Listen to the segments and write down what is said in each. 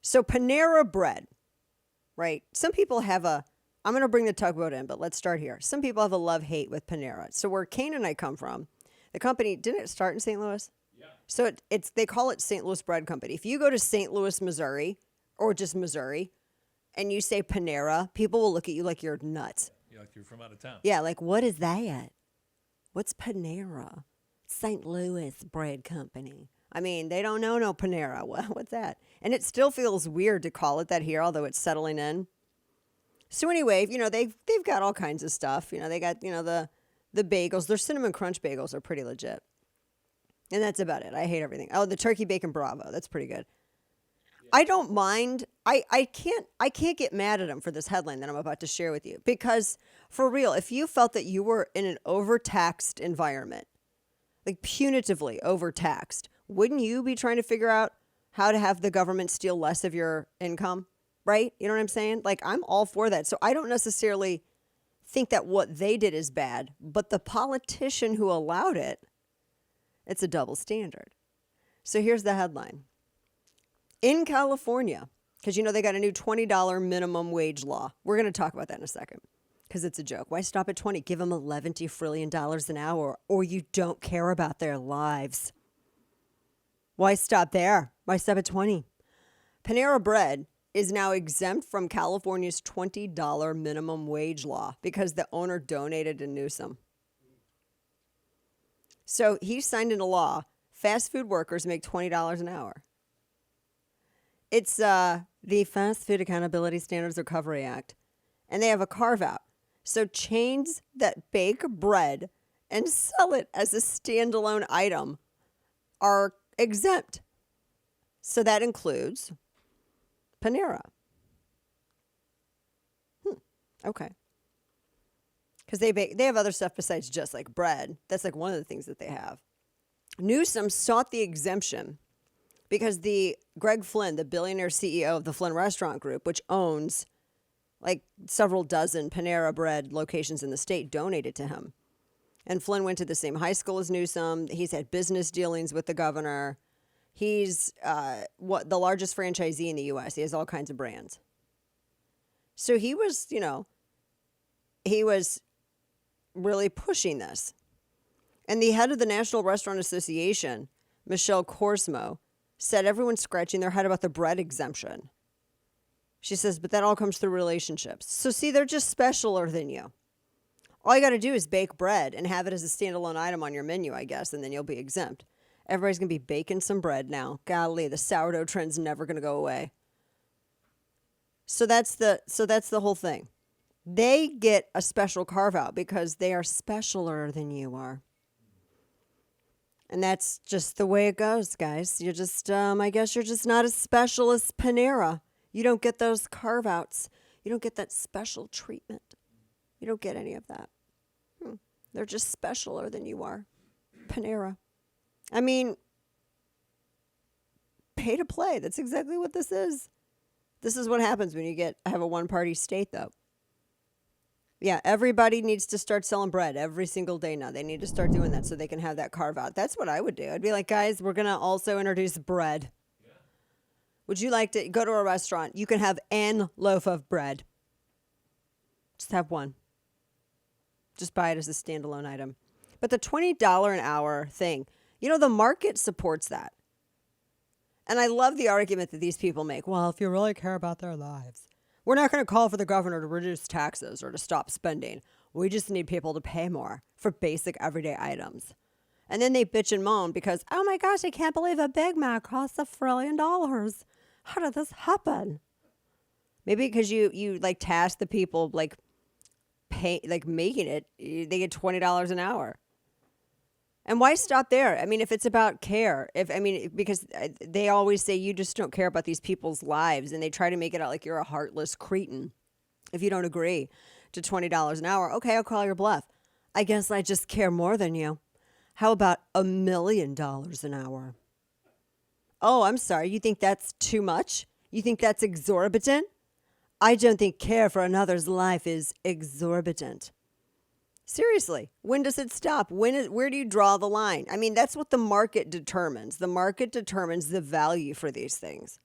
So Panera bread, right? Some people have I'm going to bring the tugboat in, but let's start here. Some people have a love-hate with Panera. So where Kane and I come from, the company, didn't it start in St. Louis? Yeah. So they call it St. Louis Bread Company. If you go to St. Louis, Missouri, or just Missouri, and you say Panera, people will look at you like you're nuts. Yeah, like you're from out of town. Yeah, like, what is that? What's Panera? St. Louis Bread Company. I mean, they don't know no Panera. What's that? And it still feels weird to call it that here, although it's settling in. So anyway, they've got all kinds of stuff. They got, the bagels. Their cinnamon crunch bagels are pretty legit. And that's about it. I hate everything. Oh, the turkey bacon bravo. That's pretty good. I don't mind. I can't get mad at them for this headline that I'm about to share with you. Because for real, if you felt that you were in an overtaxed environment, like punitively overtaxed, wouldn't you be trying to figure out how to have the government steal less of your income? Right? You know what I'm saying? Like, I'm all for that. So I don't necessarily think that what they did is bad, but the politician who allowed it, it's a double standard. So here's the headline. In California, because they got a new $20 minimum wage law. We're going to talk about that in a second because it's a joke. Why stop at 20? Give them $11 trillion an hour, or you don't care about their lives. Why stop there? Why stop at 20? Panera Bread is now exempt from California's $20 minimum wage law because the owner donated to Newsom. So he signed into law, fast food workers make $20 an hour. It's the Fast Food Accountability Standards Recovery Act, and they have a carve-out. So chains that bake bread and sell it as a standalone item are exempt. So that includes Panera. Okay. Because they have other stuff besides just like bread. That's like one of the things that they have. Newsom sought the exemption because Greg Flynn, the billionaire CEO of the Flynn Restaurant Group, which owns like several dozen Panera Bread locations in the state, donated to him. And Flynn went to the same high school as Newsom. He's had business dealings with the governor. He's the largest franchisee in the U.S. He has all kinds of brands. So he was really pushing this. And the head of the National Restaurant Association, Michelle Korsmo, said everyone's scratching their head about the bread exemption. She says, but that all comes through relationships. So see, they're just specialer than you. All you got to do is bake bread and have it as a standalone item on your menu, I guess, and then you'll be exempt. Everybody's going to be baking some bread now. Golly, the sourdough trend's never going to go away. So that's the whole thing. They get a special carve-out because they are specialer than you are. And that's just the way it goes, guys. You're just, I guess you're just not as special as Panera. You don't get those carve-outs. You don't get that special treatment. You don't get any of that. They're just specialer than you are. Panera. I mean, pay to play. That's exactly what this is. This is what happens when you have a one-party state, though. Yeah, everybody needs to start selling bread every single day now. They need to start doing that so they can have that carve out. That's what I would do. I'd be like, guys, we're going to also introduce bread. Yeah. Would you like to go to a restaurant? You can have an loaf of bread. Just have one. Just buy it as a standalone item. But the $20 an hour thing, the market supports that. And I love the argument that these people make. Well, if you really care about their lives, we're not going to call for the governor to reduce taxes or to stop spending. We just need people to pay more for basic everyday items. And then they bitch and moan because, oh my gosh, I can't believe a Big Mac costs $1 trillion. How did this happen? Maybe because you like task the people like pay like making it, they get $20 an hour. And why stop there? I mean, if it's about care, because they always say you just don't care about these people's lives, and they try to make it out like you're a heartless cretin if you don't agree to $20 an hour. Okay, I'll call your bluff. I guess I just care more than you. How about $1 million an hour? Oh, I'm sorry. You think that's too much? You think that's exorbitant? I don't think care for another's life is exorbitant. Seriously, when does it stop? Where do you draw the line? I mean, that's what the market determines. The market determines the value for these things.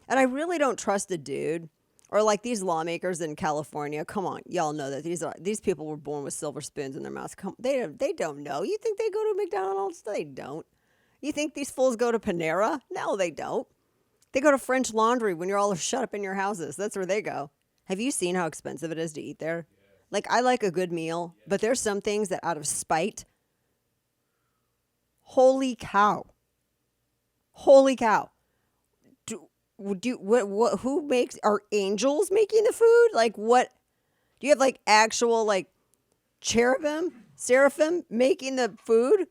And I really don't trust the dude. Or like these lawmakers in California. Come on, y'all know that these people were born with silver spoons in their mouths. They don't know. You think they go to McDonald's? They don't. You think these fools go to Panera? No, they don't. They go to French Laundry when you're all shut up in your houses. That's where they go. Have you seen how expensive it is to eat there? Like, I like a good meal, but there's some things that out of spite, holy cow. Holy cow. Who makes, are angels making the food? Like, what? Do you have like actual like seraphim making the food?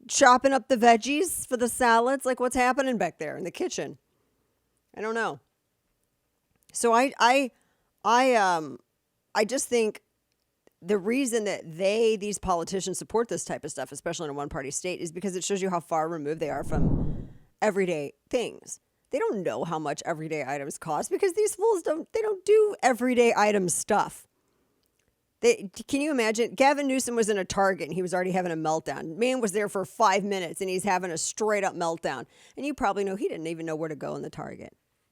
Chopping up the veggies for the salads? Like, what's happening back there in the kitchen? I don't know. So I just think the reason that these politicians support this type of stuff, especially in a one-party state, is because it shows you how far removed they are from everyday things. They don't know how much everyday items cost because these fools don't do everyday item stuff. Can you imagine? Gavin Newsom was in a Target and he was already having a meltdown. Man was there for 5 minutes and he's having a straight up meltdown. And you probably know he didn't even know where to go in the Target.